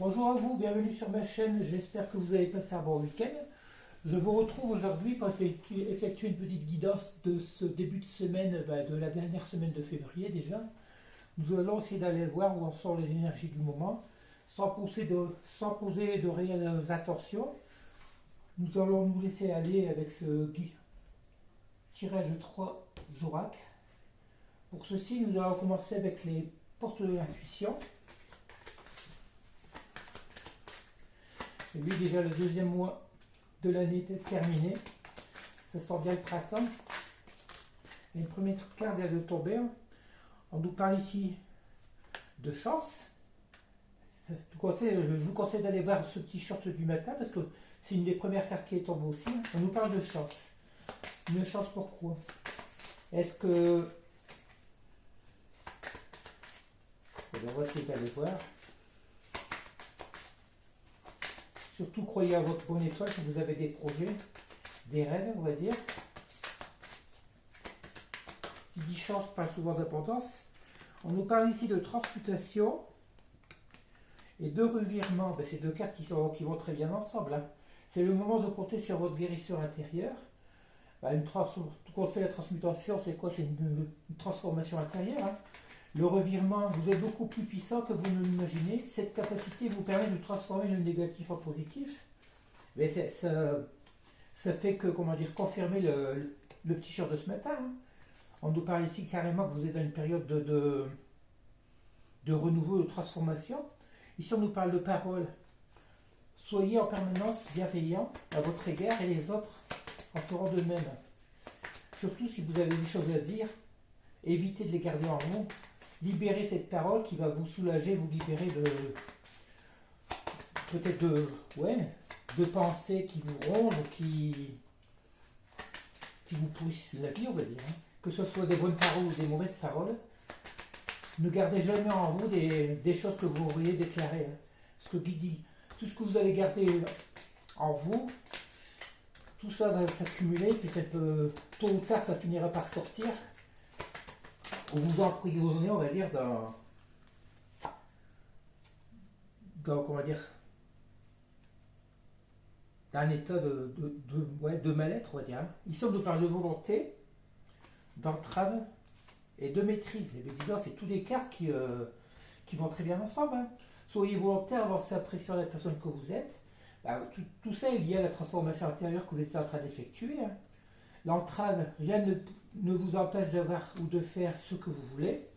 Bonjour à vous, bienvenue sur ma chaîne, j'espère que vous avez passé un bon week-end. Je vous retrouve aujourd'hui pour effectuer une petite guidance de ce début de semaine, de la dernière semaine de février déjà. Nous allons essayer d'aller voir où en sont les énergies du moment, sans poser de réelles intentions. Nous allons nous laisser aller avec ce tirage de 3 oracles. Pour ceci, nous allons commencer avec les portes de l'intuition. Et lui, déjà, le deuxième mois de l'année était terminé. Ça sent bien le printemps. Et le premier carte vient de tomber. On nous parle ici de chance. Je vous conseille d'aller voir ce petit short du matin parce que c'est une des premières cartes qui est tombée aussi. On nous parle de chance. Une chance pourquoi? Est-ce que... On va essayer d'aller voir. Surtout, croyez à votre bonne étoile si vous avez des projets, des rêves, on va dire. Qui dit chance parle souvent d'abondance. On nous parle ici de transmutation et de revirement. C'est deux cartes qui vont très bien ensemble. C'est le moment de compter sur votre guérison intérieure. Tout compte fait, la transmutation, c'est quoi? C'est une transformation intérieure. Le revirement, vous êtes beaucoup plus puissant que vous ne l'imaginez. Cette capacité vous permet de transformer le négatif en positif. Mais ça fait que, confirmer le petit short de ce matin. On nous parle ici carrément que vous êtes dans une période de renouveau, de transformation. Ici, on nous parle de paroles. Soyez en permanence bienveillant à votre égard et les autres en feront de même. Surtout si vous avez des choses à dire, évitez de les garder en vous. Libérez cette parole qui va vous soulager, vous libérer de pensées qui vous rongent, qui vous pourrissent la vie, on va dire. Que ce soit des bonnes paroles ou des mauvaises paroles, ne gardez jamais en vous des choses que vous auriez déclarées. Parce que qui dit, tout ce que vous allez garder en vous, tout ça va s'accumuler, puis tôt ou tard, ça finira par sortir. Vous emprisonnez, on va dire, d'un état de mal-être, on va dire. Ici, on nous parle de volonté, d'entrave et de maîtrise. Et bien, c'est tous des cartes qui vont très bien ensemble. Soyez volontaire, avancez après sur la personne que vous êtes. Tout ça est lié à la transformation intérieure que vous êtes en train d'effectuer. L'entrave, rien ne vous empêche d'avoir ou de faire ce que vous voulez.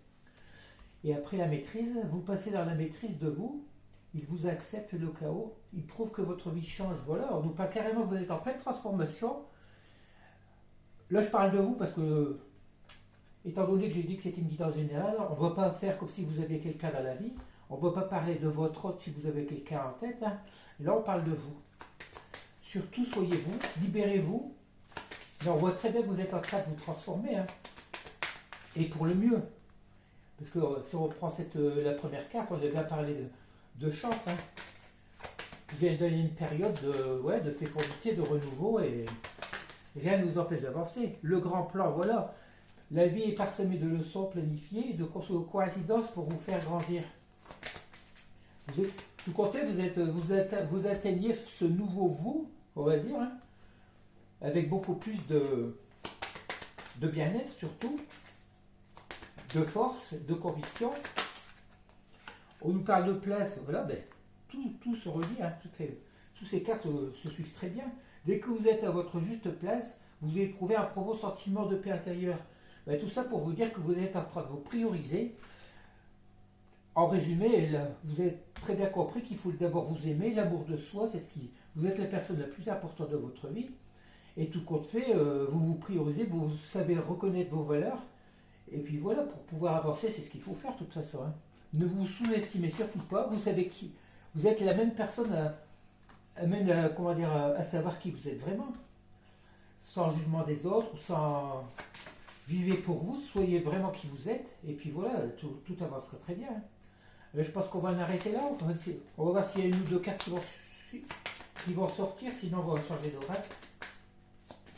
Et après la maîtrise, vous passez dans la maîtrise de vous. Il vous accepte le chaos. Il prouve que votre vie change. Voilà, on nous parle carrément que vous êtes en pleine transformation. Là, je parle de vous parce que, étant donné que j'ai dit que c'était une guidance générale, on ne va pas faire comme si vous aviez quelqu'un dans la vie. On ne va pas parler de votre autre si vous avez quelqu'un en tête. Là, on parle de vous. Surtout, soyez vous, libérez-vous. Mais on voit très bien que vous êtes en train de vous transformer. Et pour le mieux. Parce que si on reprend la première carte, on a bien parlé de chance. Vous allez donner une période de fécondité, de renouveau, et rien ne vous empêche d'avancer. Le grand plan, voilà. La vie est parsemée de leçons planifiées, de coïncidences pour vous faire grandir. Tout compte fait, vous atteignez ce nouveau vous, on va dire, avec beaucoup plus de bien-être surtout, de force, de conviction. On nous parle de place, voilà, tout se relie, tous ces cartes se suivent très bien. Dès que vous êtes à votre juste place, vous éprouvez un profond sentiment de paix intérieure. Tout ça pour vous dire que vous êtes en train de vous prioriser. En résumé, vous avez très bien compris qu'il faut d'abord vous aimer, l'amour de soi, vous êtes la personne la plus importante de votre vie. Et tout compte fait, vous vous priorisez, vous savez reconnaître vos valeurs. Et puis voilà, pour pouvoir avancer, c'est ce qu'il faut faire de toute façon. Ne vous sous-estimez surtout pas. Vous savez qui vous êtes, la même personne à savoir qui vous êtes vraiment. Sans jugement des autres, ou sans... Vivez pour vous, soyez vraiment qui vous êtes. Et puis voilà, tout avancera très bien. Je pense qu'on va en arrêter là. On va voir s'il y a une ou deux cartes qui vont sortir, sinon on va changer d'oracle.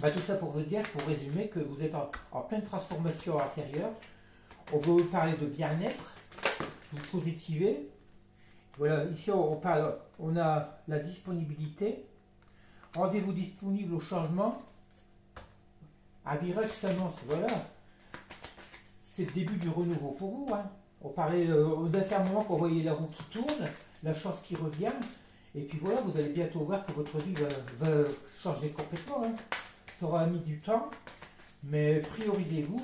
Tout ça pour vous dire, pour résumer, que vous êtes en pleine transformation intérieure. On va vous parler de bien-être, vous positivez, Voilà, ici on parle, on a la disponibilité. Rendez-vous disponible au changement. Un virage s'annonce, voilà. C'est le début du renouveau pour vous. Hein. On parlait, on a fait un moment qu'on voyait la roue qui tourne, la chance qui revient. Et puis voilà, vous allez bientôt voir que votre vie va changer complètement. Hein. Ça aura mis du temps, mais priorisez-vous,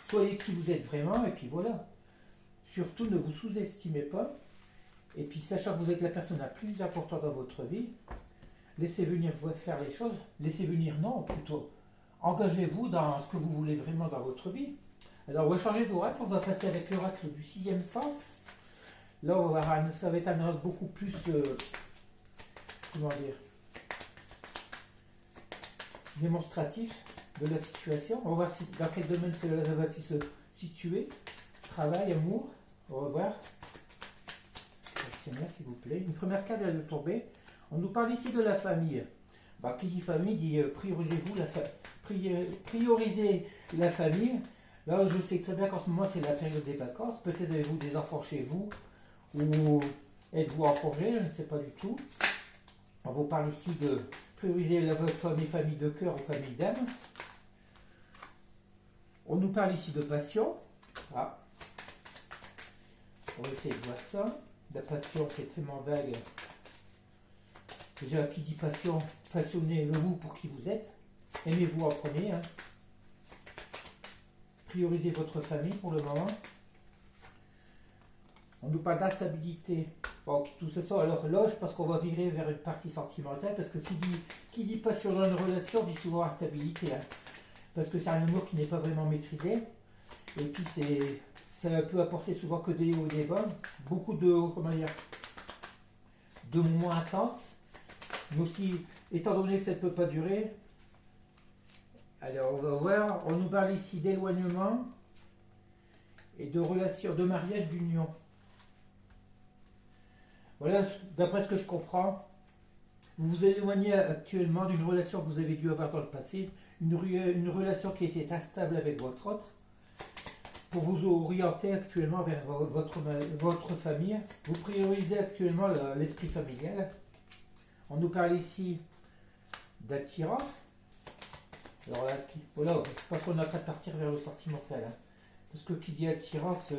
soyez qui vous êtes vraiment, et puis voilà. Surtout, ne vous sous-estimez pas. Et puis, sachant que vous êtes la personne la plus importante dans votre vie, laissez venir faire les choses. Laissez venir, non, plutôt. Engagez-vous dans ce que vous voulez vraiment dans votre vie. Alors, on va changer d'oracle. On va passer avec l'oracle du sixième sens. Là, ça va être un oracle beaucoup plus... comment dire, démonstratif de la situation. On va voir dans quel domaine cela va se situer. Travail, amour. Au revoir. S'il vous plaît. Une première carte vient de tomber. On nous parle ici de la famille. Bah, qui dit famille dit priorisez-vous priorisez la famille. Là, je sais très bien qu'en ce moment c'est la période des vacances. Peut-être avez-vous des enfants chez vous ou êtes-vous en congé, je ne sais pas du tout. On vous parle ici de prioriser votre famille de cœur ou famille d'âme. On nous parle ici de passion. Ah. On va essayer de voir ça. La passion, c'est tellement vague. Déjà, qui dit passion, passionnez-vous pour qui vous êtes. Aimez-vous en premier. Hein. Priorisez votre famille pour le moment. On nous parle d'instabilité. Bon, tout ça, alors là, je pense qu'on va virer vers une partie sentimentale, parce que qui dit passion dans une relation dit souvent instabilité. Hein. Parce que c'est un amour qui n'est pas vraiment maîtrisé. Et puis, ça peut apporter souvent que des hauts et des bas. Beaucoup de, comment dire, de moments intenses. Mais aussi, étant donné que ça ne peut pas durer, alors on va voir, on nous parle ici d'éloignement et de relations, de mariage, d'union. Voilà, d'après ce que je comprends, vous vous éloignez actuellement d'une relation que vous avez dû avoir dans le passé, une relation qui était instable avec votre autre, pour vous orienter actuellement vers votre famille. Vous priorisez actuellement l'esprit familial. On nous parle ici d'attirance. Alors là, voilà, je pense qu'on est en train de partir vers le sentimental. Hein. Parce que qui dit attirance,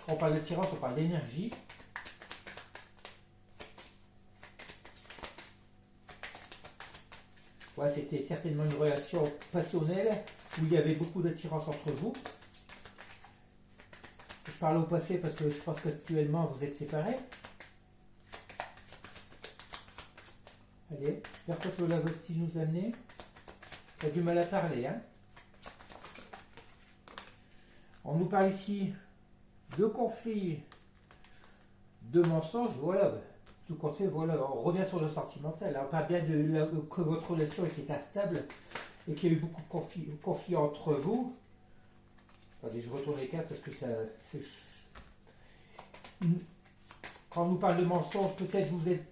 quand on parle d'attirance, on parle d'énergie. Ouais, c'était certainement une relation passionnelle où il y avait beaucoup d'attirance entre vous. Je parle au passé parce que je pense qu'actuellement vous êtes séparés. Allez, vers quoi cela va-t-il nous amener? Tu as du mal à parler, hein? On nous parle ici de conflits, de mensonges, voilà. Tout compte, voilà, on revient sur le sentimental. On parle bien que votre relation était instable et qu'il y a eu beaucoup de conflits entre vous. Attendez, je retourne les cartes parce que ça... Quand on nous parle de mensonges, peut-être vous êtes...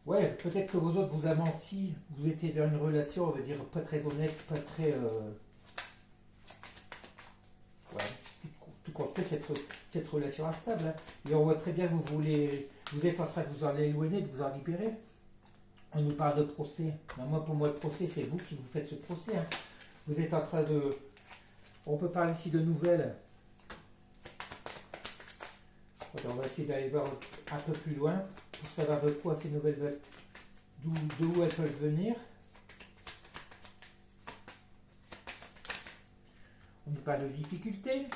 Ouais, peut-être que vos autres vous a menti, vous étiez dans une relation, on va dire, pas très honnête, pas très... Ouais, tout compte fait, cette relation instable. Hein. Et on voit très bien que vous êtes en train de vous en éloigner, de vous en libérer. On nous parle de procès. Ben moi, pour moi, le procès, c'est vous qui vous faites ce procès. Hein. Vous êtes en train de... On peut parler ici de nouvelles. On va essayer d'aller voir un peu plus loin pour savoir de quoi ces nouvelles veulent, d'où elles peuvent venir. On nous parle de difficultés.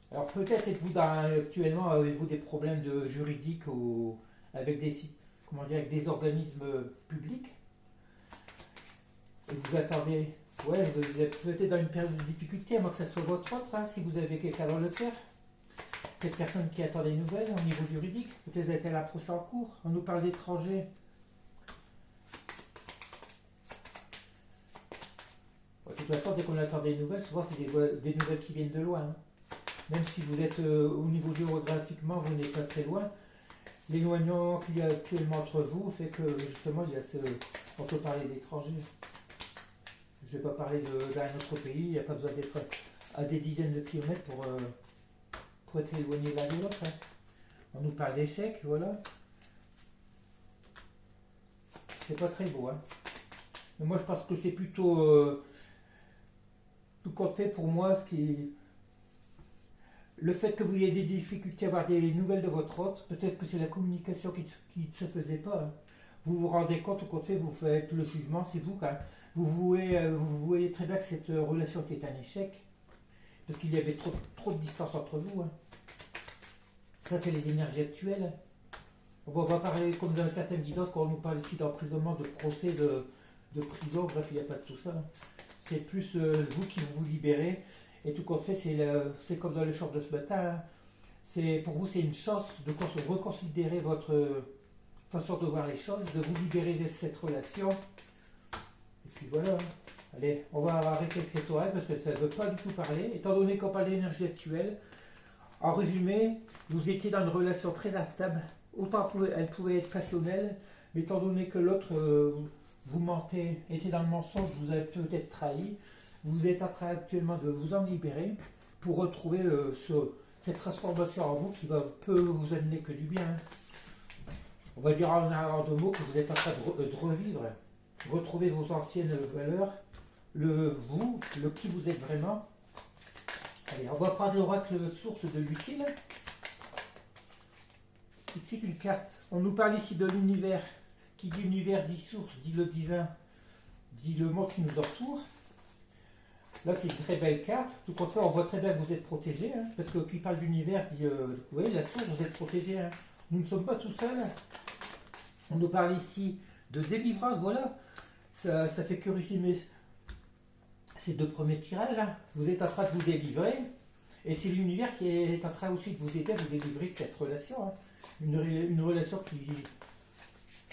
Alors peut-être êtes-vous actuellement avez-vous des problèmes juridiques ou avec avec des organismes publics. Et vous attendez, ouais, vous êtes peut-être dans une période de difficulté, à moins que ça soit votre autre, hein, si vous avez quelqu'un dans le cœur. Cette personne qui attend des nouvelles au niveau juridique, peut-être est-elle un procès en cours. On nous parle d'étrangers. De toute façon, dès qu'on attend des nouvelles, souvent c'est des nouvelles qui viennent de loin. Hein. Même si vous êtes au niveau géographiquement, vous n'êtes pas très loin. L'éloignement qu'il y a actuellement entre vous fait que justement, on peut parler d'étrangers. Je ne vais pas parler d'un autre pays, il n'y a pas besoin d'être à des dizaines de kilomètres pour être éloigné l'un de l'autre. Hein. On nous parle d'échec, voilà. C'est pas très beau. Hein. Mais moi, je pense que c'est plutôt tout compte fait pour moi, le fait que vous ayez des difficultés à avoir des nouvelles de votre hôte, peut-être que c'est la communication qui ne se faisait pas. Hein. Vous vous rendez compte, au compte fait, vous faites le jugement, c'est vous. Hein. Vous voyez très bien que cette relation était un échec, parce qu'il y avait trop de distance entre vous. Hein. Ça, c'est les énergies actuelles. On va parler comme dans certaines guidances, quand on nous parle ici d'emprisonnement, de procès, de prison, bref, il n'y a pas de tout ça. Hein. C'est plus vous qui vous libérez. Et tout compte fait, c'est comme dans le chant de ce matin. Hein. Pour vous, c'est une chance de reconsidérer votre façon de voir les choses, de vous libérer de cette relation. Et puis voilà. Hein. Allez, on va arrêter avec cette oreille parce que ça ne veut pas du tout parler. Étant donné qu'on parle d'énergie actuelle, en résumé, vous étiez dans une relation très instable. Autant elle pouvait être passionnelle, mais étant donné que l'autre vous mentez, était dans le mensonge, vous avez peut-être trahi. Vous êtes en train actuellement de vous en libérer pour retrouver cette transformation en vous qui peut vous amener que du bien. On va dire en deux mots que vous êtes en train de revivre, retrouver vos anciennes valeurs, le qui vous êtes vraiment. Allez, on va prendre l'oracle source de Lucille. Tout de suite une carte. On nous parle ici de l'univers. Qui dit univers dit source, dit le divin, dit le monde qui nous entoure. Là, c'est une très belle carte. Tout compte fait, on voit très bien que vous êtes protégé. Hein, parce que qui parle d'univers dit, vous voyez, la source, vous êtes protégé. Hein. Nous ne sommes pas tout seuls. On nous parle ici de délivrance. Voilà. Ça fait que résumer ces deux premiers tirages. Hein. Vous êtes en train de vous délivrer. Et c'est l'univers qui est en train aussi de vous aider à vous délivrer de cette relation. Hein. Une relation qui est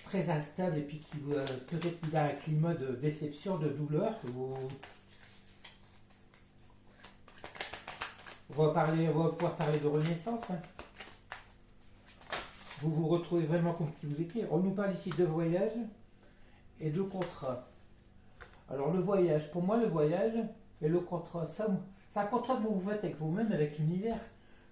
très instable et puis qui peut-être dans un climat de déception, de douleur. On va pouvoir parler de renaissance. Hein. Vous vous retrouvez vraiment comme qui vous étiez. On nous parle ici de voyage et de contrat. Alors le voyage, pour moi le voyage et le contrat, c'est un contrat que vous faites avec vous-même, avec l'univers.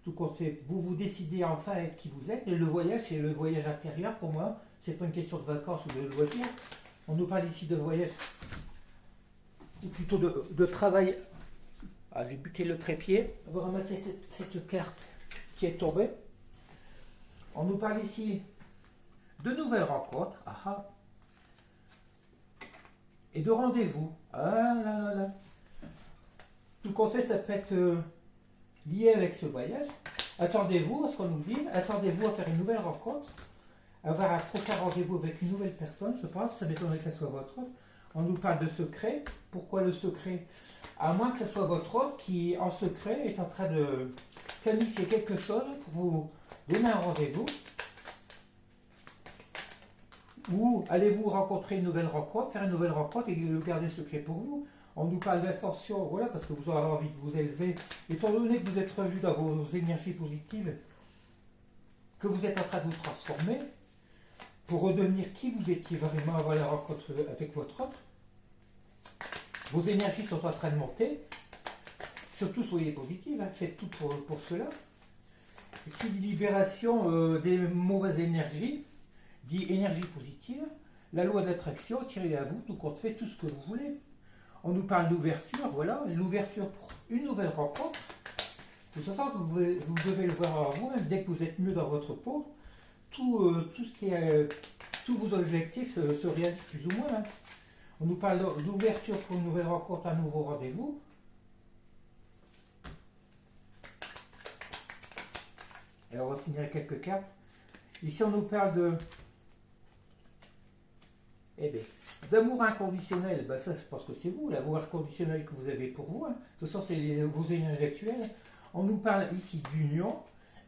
Tout compte fait, vous décidez enfin à être qui vous êtes. Et le voyage, c'est le voyage intérieur pour moi. C'est pas une question de vacances ou de loisirs. On nous parle ici de voyage, ou plutôt de travail. Ah, j'ai buté le trépied. On va ramasser cette carte qui est tombée. On nous parle ici de nouvelles rencontres. Ah, et de rendez-vous. Ah là là là. Tout compte fait, ça peut être lié avec ce voyage. Attendez-vous à ce qu'on nous dit. Attendez-vous à faire une nouvelle rencontre. Avoir un prochain rendez-vous avec une nouvelle personne, je pense. Ça m'étonnerait que ce soit votre autre. On nous parle de secret. Pourquoi le secret? À moins que ce soit votre autre qui, en secret, est en train de planifier quelque chose pour vous donner un rendez-vous. Ou allez-vous rencontrer une nouvelle rencontre, faire une nouvelle rencontre et le garder secret pour vous. On nous parle d'ascension, voilà, parce que vous aurez envie de vous élever. Étant donné que vous êtes revenu dans vos énergies positives, que vous êtes en train de vous transformer, pour redevenir qui vous étiez vraiment avant la rencontre avec votre autre, vos énergies sont en train de monter. Surtout soyez positifs, hein, faites tout pour cela. Et qui dit libération des mauvaises énergies, dit énergie positive, la loi de l'attraction, tirez à vous, tout compte fait, tout ce que vous voulez. On nous parle d'ouverture, voilà, l'ouverture pour une nouvelle rencontre. De toute façon, vous devez le voir en vous, même dès que vous êtes mieux dans votre peau, tous vos objectifs se réalisent plus ou moins. Hein. On nous parle d'ouverture pour une nouvelle rencontre, un nouveau rendez-vous. Et on va finir avec quelques cartes. Ici, on nous parle d'amour inconditionnel. Ben ça, je pense que c'est vous, l'amour inconditionnel que vous avez pour vous. Hein. De toute façon, c'est vos énergies actuelles. On nous parle ici d'union,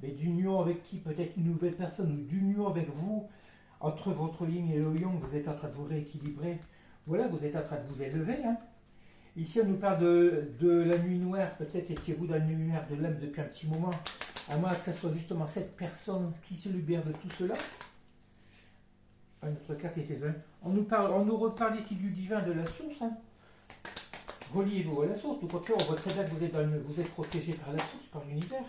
mais d'union avec qui? Peut-être une nouvelle personne, ou d'union avec vous, entre votre yin et le yang, vous êtes en train de vous rééquilibrer. Voilà, vous êtes en train de vous élever. Hein. Ici, on nous parle de la nuit noire. Peut-être étiez-vous dans la nuit noire de l'âme depuis un petit moment. À moins que ce soit justement cette personne qui se libère de tout cela. Ah, notre carte était là. On nous reparle ici du divin, de la source. Hein. reliez-vous à la source. Du contraire, on voit très bien que vous êtes protégé par la source, par l'univers.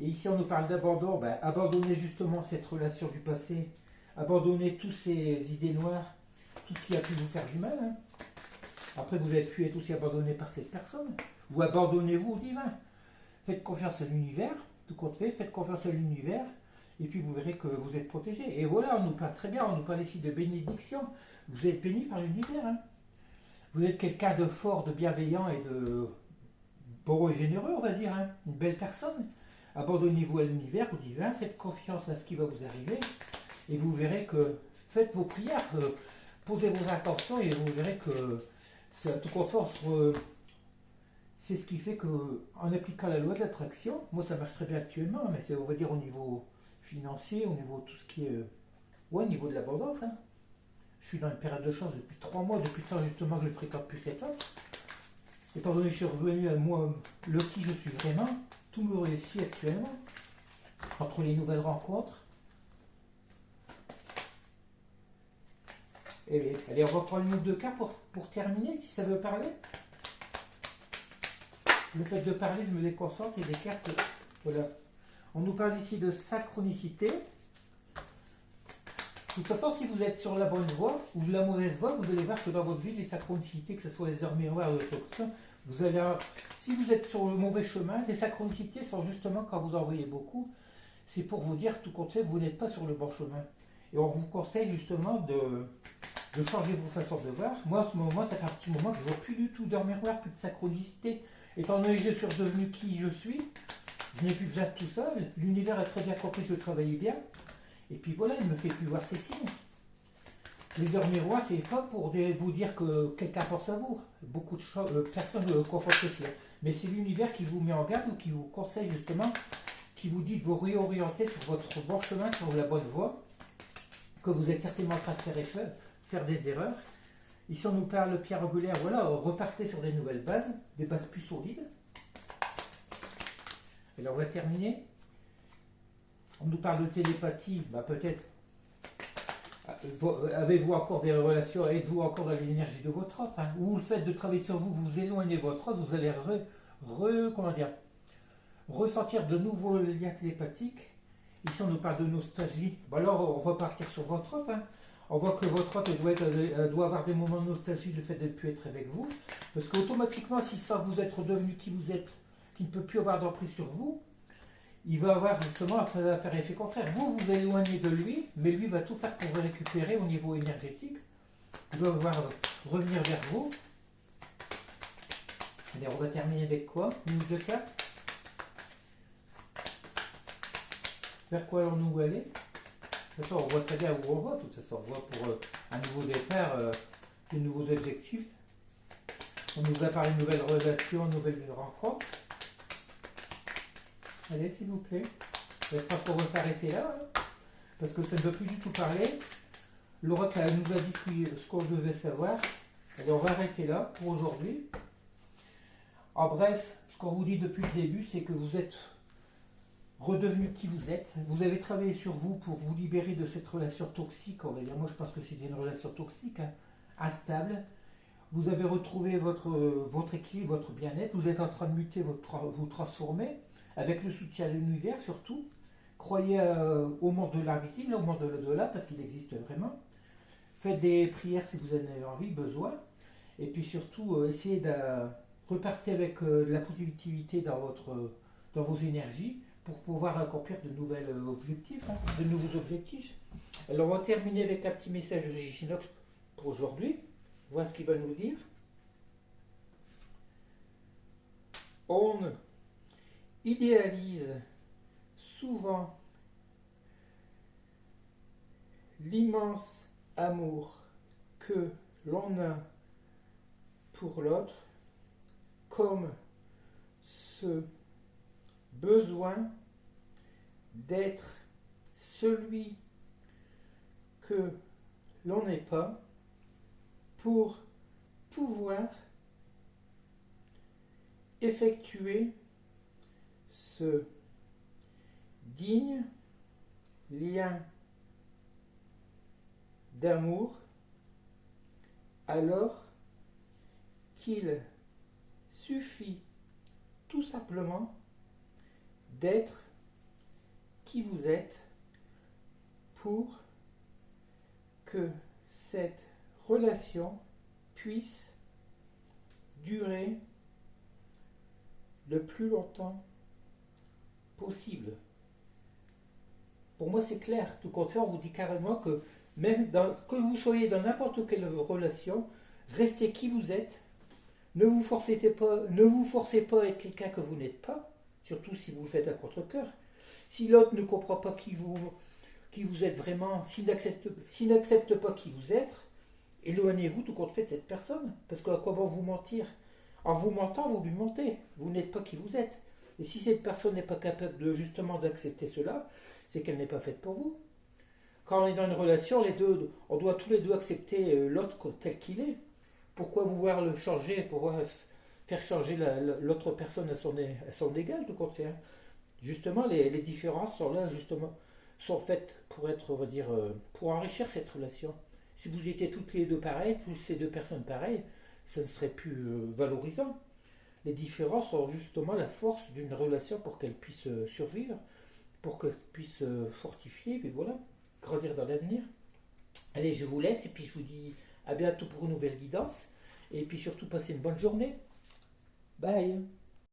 Et ici, on nous parle d'abandon. Ben, abandonnez justement cette relation du passé. Abandonnez toutes ces idées noires, tout ce qui a pu vous faire du mal. Hein. Après, vous avez pu être aussi abandonné par cette personne. Ou abandonnez-vous au divin. Faites confiance à l'univers, tout compte fait, faites confiance à l'univers, et puis vous verrez que vous êtes protégé. Et voilà, on nous parle très bien, on nous parle ici de bénédiction. Vous êtes béni par l'univers. Hein. Vous êtes quelqu'un de fort, de bienveillant et de beau et généreux, on va dire. Hein. Une belle personne. Abandonnez-vous à l'univers, au divin, faites confiance à ce qui va vous arriver, et vous verrez que faites vos prières, posez vos intentions, et vous verrez que c'est tout compte fait, c'est ce qui fait que, en appliquant la loi de l'attraction, moi ça marche très bien actuellement, mais c'est, on va dire, au niveau financier, au niveau tout ce qui est, ouais, au niveau de l'abondance. Hein. Je suis dans une période de chance depuis 3 mois, depuis le temps justement que je fréquente plus cet homme. Étant donné que je suis revenu à moi, le qui je suis vraiment, tout me réussit actuellement. Entre les nouvelles rencontres. Et, allez, on va prendre une ou deux cas pour terminer, si ça veut parler. Le fait de parler, je me déconcentre et des cartes. Voilà. On nous parle ici de synchronicité. De toute façon, si vous êtes sur la bonne voie ou la mauvaise voie, vous allez voir que dans votre vie, les synchronicités, que ce soit les heures miroirs ou les trucs comme ça, vous allez, si vous êtes sur le mauvais chemin, les synchronicités sont justement quand vous en voyez beaucoup, c'est pour vous dire tout compte fait que vous n'êtes pas sur le bon chemin. Et on vous conseille justement de changer vos façons de voir. Moi, en ce moment, ça fait un petit moment que je ne vois plus du tout d'heures miroirs, plus de synchronicité. Étant donné que je suis redevenu qui je suis, je n'ai plus besoin de tout ça. L'univers a très bien compris que je travaillais bien. Et puis voilà, il ne me fait plus voir ces signes. Les heures miroirs, c'est pas pour vous dire que quelqu'un pense à vous. Beaucoup de personnes le confondent aussi. Mais c'est l'univers qui vous met en garde ou qui vous conseille justement, qui vous dit de vous réorienter sur votre bon chemin, sur la bonne voie, que vous êtes certainement en train de faire des erreurs. Ici, on nous parle de pierre angulaire. Voilà, repartez sur des nouvelles bases, des bases plus solides. Alors, on va terminer. On nous parle de télépathie. Bah, peut-être, avez-vous encore des relations, êtes-vous encore dans les énergies de votre autre, hein, ou le fait de travailler sur vous, vous éloignez de votre autre, vous allez ressentir de nouveaux liens télépathiques. Ici, on nous parle de nostalgie. Bah, alors, on va partir sur votre autre. Hein. On voit que votre hôte doit avoir des moments de nostalgie, le fait de ne plus être avec vous. Parce qu'automatiquement, si ça vous êtes redevenu qui vous êtes, qui ne peut plus avoir d'emprise sur vous, il va avoir justement à faire effet contraire. Vous vous éloignez de lui, mais lui va tout faire pour vous récupérer au niveau énergétique. Il va revenir vers vous. Allez, on va terminer avec quoi? Une ou deux cartes. Vers quoi allons-nous aller? De toute façon, on voit très bien où on va. De toute façon, on voit pour un nouveau départ, de nouveaux objectifs. On nous a parlé de nouvelles relations, de nouvelles rencontres. Allez, s'il vous plaît. Je pense qu'on va s'arrêter là, hein, parce que ça ne veut plus du tout parler. Laura nous a dit ce qu'on devait savoir. Allez, on va arrêter là pour aujourd'hui. En bref, ce qu'on vous dit depuis le début, c'est que vous êtes redevenu qui vous êtes. Vous avez travaillé sur vous pour vous libérer de cette relation toxique. On va dire, moi, je pense que c'était une relation toxique, hein, instable. Vous avez retrouvé votre équilibre, votre bien-être. Vous êtes en train de muter, vous transformer, avec le soutien de l'univers surtout. Croyez au monde de l'invisible, au monde de l'au-delà, parce qu'il existe vraiment. Faites des prières si vous en avez envie, besoin. Et puis surtout, essayez de repartir avec de la positivité dans vos énergies pour pouvoir accomplir de nouveaux objectifs, hein, de nouveaux objectifs. Alors on va terminer avec un petit message de Giginox pour aujourd'hui. Voir ce qu'il va nous dire. On idéalise souvent l'immense amour que l'on a pour l'autre comme ce besoin d'être celui que l'on n'est pas pour pouvoir effectuer ce digne lien d'amour alors qu'il suffit tout simplement d'être qui vous êtes pour que cette relation puisse durer le plus longtemps possible. Pour moi, c'est clair. Tout compte fait, on vous dit carrément que que vous soyez dans n'importe quelle relation, restez qui vous êtes. Ne vous forcez pas à être quelqu'un que vous n'êtes pas, surtout si vous le faites à contre-cœur. Si l'autre ne comprend pas qui vous êtes vraiment, s'il n'accepte pas qui vous êtes, éloignez-vous tout compte fait de cette personne. Parce que comment vous mentir? En vous mentant, vous lui mentez. Vous n'êtes pas qui vous êtes. Et si cette personne n'est pas capable justement d'accepter cela, c'est qu'elle n'est pas faite pour vous. Quand on est dans une relation, on doit tous les deux accepter l'autre tel qu'il est. Pourquoi vouloir le changer, pour faire changer l'autre personne à son égal, tout compte fait. Justement, les différences sont là, justement, sont faites pour être, on va dire, pour enrichir cette relation. Si vous étiez toutes les deux pareilles, toutes ces deux personnes pareilles, ça ne serait plus valorisant. Les différences sont justement la force d'une relation pour qu'elle puisse survivre, pour qu'elle puisse fortifier, et puis voilà, grandir dans l'avenir. Allez, je vous laisse, et puis je vous dis à bientôt pour une nouvelle guidance, et puis surtout passez une bonne journée. Bye.